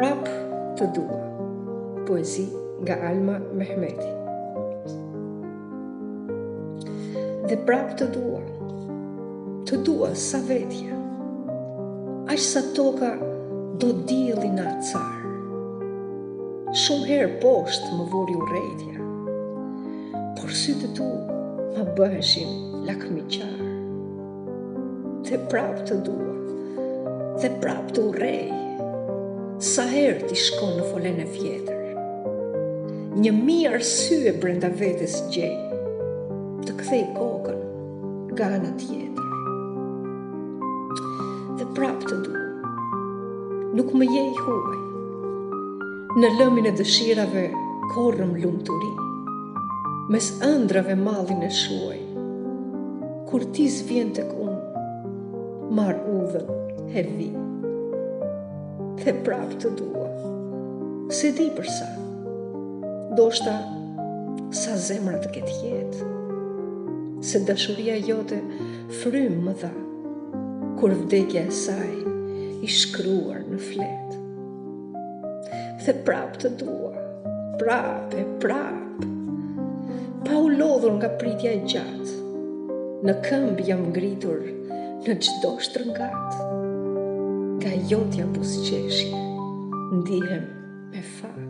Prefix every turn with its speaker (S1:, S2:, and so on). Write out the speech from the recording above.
S1: Prap të dua. Poezi nga Alma Mehmeti. Dhe prap të dua sa vetja, aq sa toka do dielli në acar. Shumë herë poshtë më vuri urrejtja, por sytë tu më bëheshin lakmiqar. Dhe prap të dua, dhe prap të urrej, sa herë ti shkon në folen e vjetër. 1000 arsye brenda vetes gjej, të kthej kokën nga ana tjetër. Dhe prap të dua, nuk më je i huaj. Në lëmin e dëshirave korrëm lumturi, mes ëndrave mallin e shuaj. Kur ti s'vjen tek unë, marr udhën e vi. Dhe prap të dua, se di përsa, ndoshta sa zemra të ketë jetë, se dashuria jote frym më dha, kur vdekja e saj i shkruar në fletë. Dhe prap të dua, prap, pa u lodhur nga pritja e gjatë, në këmbë jam ngritur në çdo shtrëngat. Nga jotja buzëqeshje, ndihem me fat.